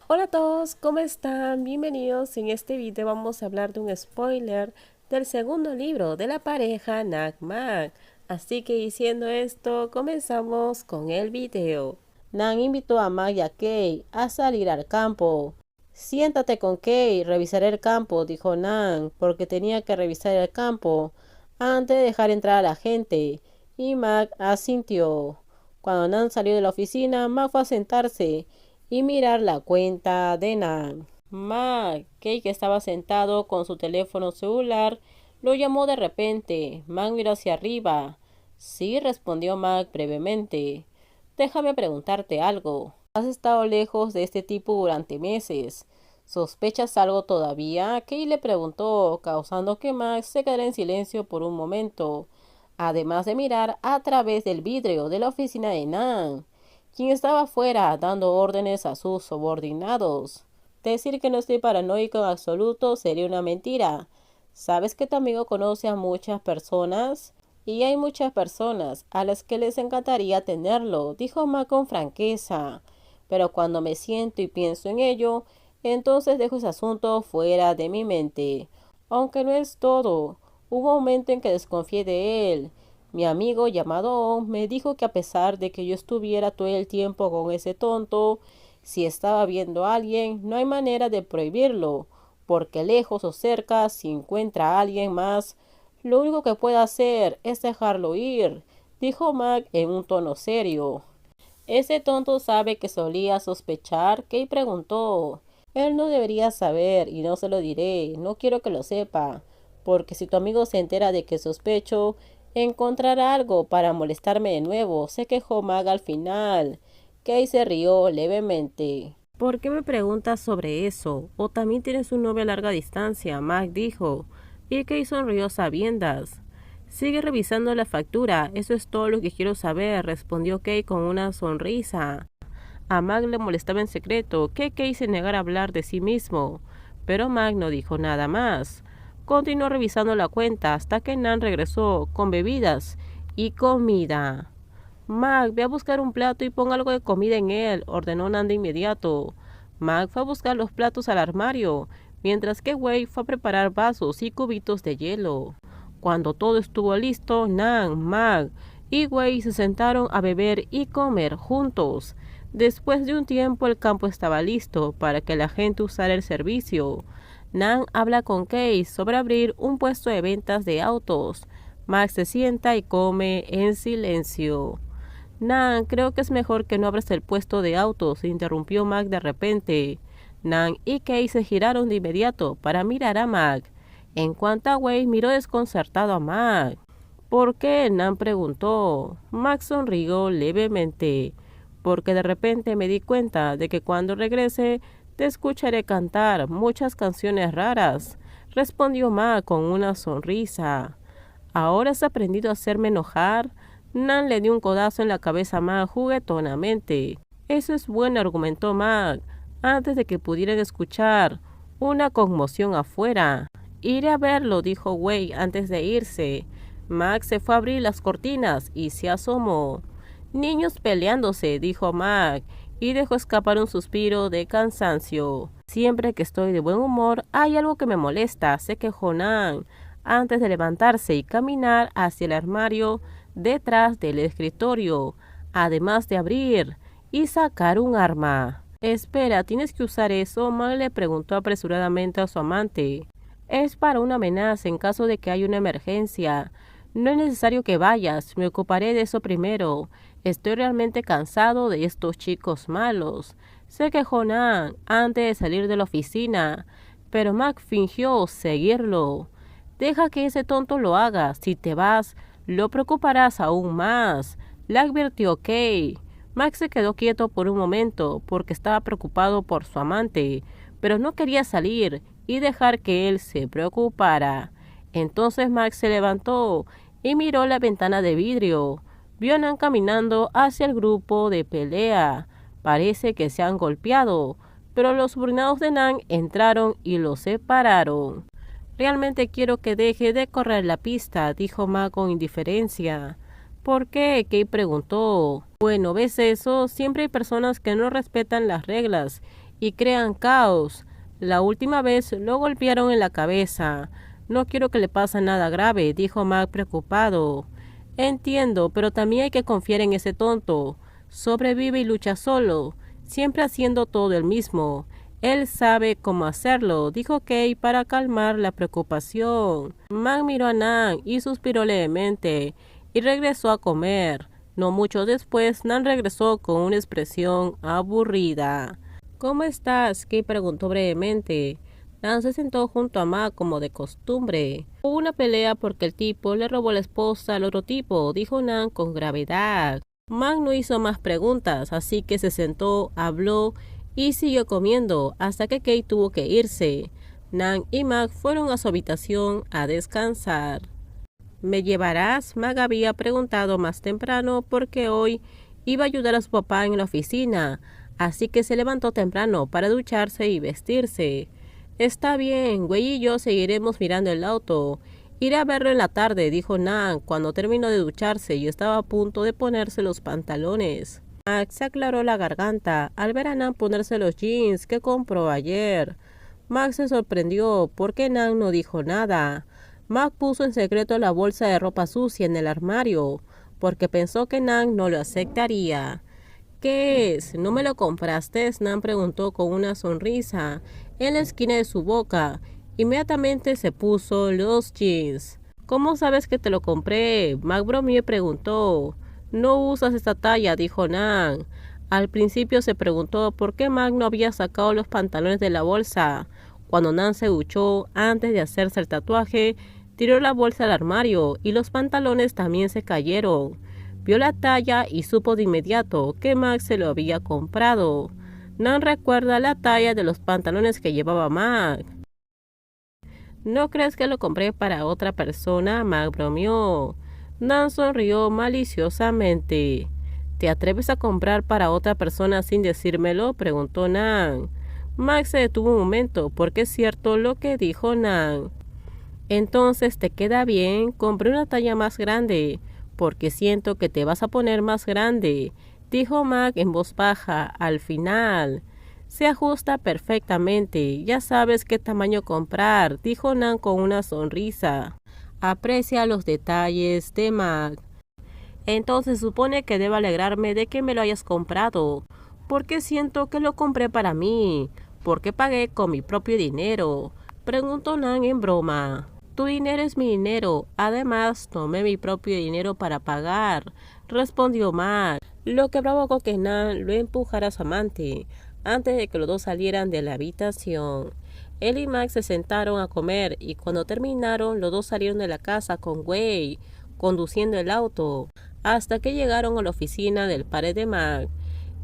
Hola a todos, ¿cómo están? Bienvenidos. En este video vamos a hablar de un spoiler del segundo libro de la pareja Nak-Mak. Así que diciendo esto, comenzamos con el video. Nan invitó a Mag y a Kay a salir al campo. Siéntate con Kay, revisaré el campo, dijo Nan, porque tenía que revisar el campo antes de dejar entrar a la gente. Y Mag asintió. Cuando Nan salió de la oficina, Mag fue a sentarse y mirar la cuenta de Nan. Mag, Kay, que estaba sentado con su teléfono celular, lo llamó de repente. Mag miró hacia arriba. Sí, respondió Mag brevemente. Déjame preguntarte algo. Has estado lejos de este tipo durante meses. ¿Sospechas algo todavía? Kay le preguntó, causando que Max se quedara en silencio por un momento, además de mirar a través del vidrio de la oficina de Nan, quien estaba afuera dando órdenes a sus subordinados. Decir que no estoy paranoico en absoluto sería una mentira. ¿Sabes que tu amigo conoce a muchas personas? Y hay muchas personas a las que les encantaría tenerlo, dijo Ma con franqueza. Pero cuando me siento y pienso en ello, entonces dejo ese asunto fuera de mi mente. Aunque no es todo, hubo un momento en que desconfié de él. Mi amigo llamado On me dijo que a pesar de que yo estuviera todo el tiempo con ese tonto, si estaba viendo a alguien, no hay manera de prohibirlo, porque lejos o cerca, si encuentra a alguien más, lo único que puede hacer es dejarlo ir, dijo Mac en un tono serio. Ese tonto sabe que solía sospechar. Kay preguntó. Él no debería saber y no se lo diré. No quiero que lo sepa, porque si tu amigo se entera de que sospecho, encontrará algo para molestarme de nuevo, se quejó Mag al final. Kay se rió levemente. ¿Por qué me preguntas sobre eso? ¿O también tienes un novio a larga distancia? Mac dijo. Y Kay sonrió a sabiendas. Sigue revisando la factura, eso es todo lo que quiero saber, respondió Kay con una sonrisa. A Mac le molestaba en secreto que Kay se negara a hablar de sí mismo, pero Mac no dijo nada más. Continuó revisando la cuenta hasta que Nan regresó con bebidas y comida. Mac, ve a buscar un plato y pon algo de comida en él, ordenó Nan de inmediato. Mac fue a buscar los platos al armario, mientras que Wei fue a preparar vasos y cubitos de hielo. Cuando todo estuvo listo, Nan, Mac y Wei se sentaron a beber y comer juntos. Después de un tiempo el campo estaba listo para que la gente usara el servicio. Nan habla con Kay sobre abrir un puesto de ventas de autos. Max se sienta y come en silencio. Nan, creo que es mejor que no abras el puesto de autos, interrumpió Mac de repente. Nan y Kay se giraron de inmediato para mirar a Mac. En cuanto a Wei, miró desconcertado a Mac. ¿Por qué? Nan preguntó. Mac sonrió levemente. Porque de repente me di cuenta de que cuando regrese te escucharé cantar muchas canciones raras, respondió Mac con una sonrisa. ¿Ahora has aprendido a hacerme enojar? Nan le dio un codazo en la cabeza a Mac juguetonamente. Eso es bueno, argumentó Mac, antes de que pudieran escuchar una conmoción afuera. Iré a verlo, dijo Wei antes de irse. Mac se fue a abrir las cortinas y se asomó. Niños peleándose, dijo Mac, y dejó escapar un suspiro de cansancio. Siempre que estoy de buen humor, hay algo que me molesta, se quejó Nan, antes de levantarse y caminar hacia el armario detrás del escritorio, además de abrir y sacar un arma. Espera, ¿tienes que usar eso? Mac le preguntó apresuradamente a su amante. Es para una amenaza en caso de que haya una emergencia. No es necesario que vayas, me ocuparé de eso primero. Estoy realmente cansado de estos chicos malos. Se quejó Nan antes de salir de la oficina, pero Mac fingió seguirlo. Deja que ese tonto lo haga. Si te vas, lo preocuparás aún más, le advirtió Kay. Mac se quedó quieto por un momento porque estaba preocupado por su amante, pero no quería salir y dejar que él se preocupara. Entonces Max se levantó y miró la ventana de vidrio. Vio a Nan caminando hacia el grupo de pelea. Parece que se han golpeado, pero los subordinados de Nan entraron y los separaron. Realmente quiero que deje de correr la pista, dijo Ma con indiferencia. ¿Por qué? Kay preguntó. Bueno, ¿ves eso? Siempre hay personas que no respetan las reglas y crean caos. La última vez lo golpearon en la cabeza. No quiero que le pase nada grave, dijo Mac preocupado. Entiendo, pero también hay que confiar en ese tonto. Sobrevive y lucha solo, siempre haciendo todo el mismo. Él sabe cómo hacerlo, dijo Kay para calmar la preocupación. Mac miró a Nan y suspiró levemente y regresó a comer. No mucho después, Nan regresó con una expresión aburrida. ¿Cómo estás? Kay preguntó brevemente. Nan se sentó junto a Mac como de costumbre. Hubo una pelea porque el tipo le robó la esposa al otro tipo, dijo Nan con gravedad. Mac no hizo más preguntas, así que se sentó, habló y siguió comiendo hasta que Kay tuvo que irse. Nan y Mac fueron a su habitación a descansar. ¿Me llevarás? Mac había preguntado más temprano porque hoy iba a ayudar a su papá en la oficina, así que se levantó temprano para ducharse y vestirse. Está bien, Wei y yo seguiremos mirando el auto. Iré a verlo en la tarde, dijo Nan cuando terminó de ducharse y estaba a punto de ponerse los pantalones. Max se aclaró la garganta al ver a Nan ponerse los jeans que compró ayer. Max se sorprendió porque Nan no dijo nada. Max puso en secreto la bolsa de ropa sucia en el armario porque pensó que Nan no lo aceptaría. ¿Qué es? ¿No me lo compraste? Nan preguntó con una sonrisa en la esquina de su boca. Inmediatamente se puso los jeans. ¿Cómo sabes que te lo compré? Mac bromeó y preguntó. No usas esta talla, dijo Nan. Al principio se preguntó por qué Mac no había sacado los pantalones de la bolsa. Cuando Nan se duchó antes de hacerse el tatuaje, tiró la bolsa al armario y los pantalones también se cayeron. Vio la talla y supo de inmediato que Max se lo había comprado. Nan recuerda la talla de los pantalones que llevaba Mac. ¿No crees que lo compré para otra persona? Mac bromeó. Nan sonrió maliciosamente. ¿Te atreves a comprar para otra persona sin decírmelo? Preguntó Nan. Mac se detuvo un momento porque es cierto lo que dijo Nan. Entonces te queda bien, compré una talla más grande, porque siento que te vas a poner más grande, dijo Mac en voz baja al final. Se ajusta perfectamente, ya sabes qué tamaño comprar, dijo Nan con una sonrisa. Aprecia los detalles de Mac. Entonces supone que debo alegrarme de que me lo hayas comprado, porque siento que lo compré para mí, porque pagué con mi propio dinero, preguntó Nan en broma. Tu dinero es mi dinero. Además, tomé mi propio dinero para pagar, respondió Mac, lo que provocó que Nan lo empujara a su amante antes de que los dos salieran de la habitación. Él y Mac se sentaron a comer y cuando terminaron, los dos salieron de la casa con Wei, conduciendo el auto, hasta que llegaron a la oficina del padre de Mac.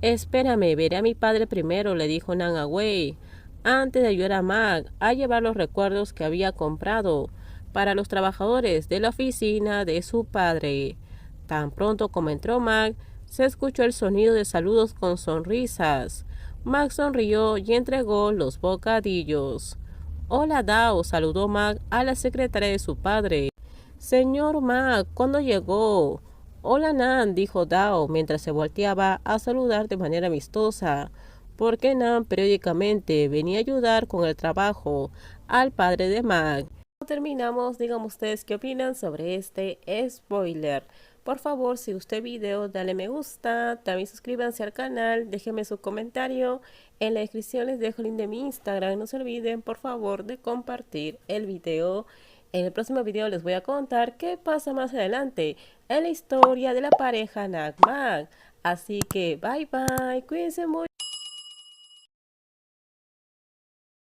Espérame, veré a mi padre primero, le dijo Nan a Wei, antes de ayudar a Mac a llevar los recuerdos que había comprado para los trabajadores de la oficina de su padre. Tan pronto como entró Mac, se escuchó el sonido de saludos con sonrisas. Mac sonrió y entregó los bocadillos. Hola Dao, saludó Mac a la secretaria de su padre. Señor Mac, ¿cuándo llegó? Hola Nan, dijo Dao mientras se volteaba a saludar de manera amistosa, porque Nan periódicamente venía a ayudar con el trabajo al padre de Mac. Terminamos, díganme ustedes qué opinan sobre este spoiler. Por favor, si gustó el video, dale me gusta, también suscríbanse al canal, déjenme su comentario. En la descripción les dejo el link de mi Instagram. No se olviden, por favor, de compartir el video. En el próximo video les voy a contar qué pasa más adelante en la historia de la pareja Nan Mac. Así que bye bye, cuídense mucho.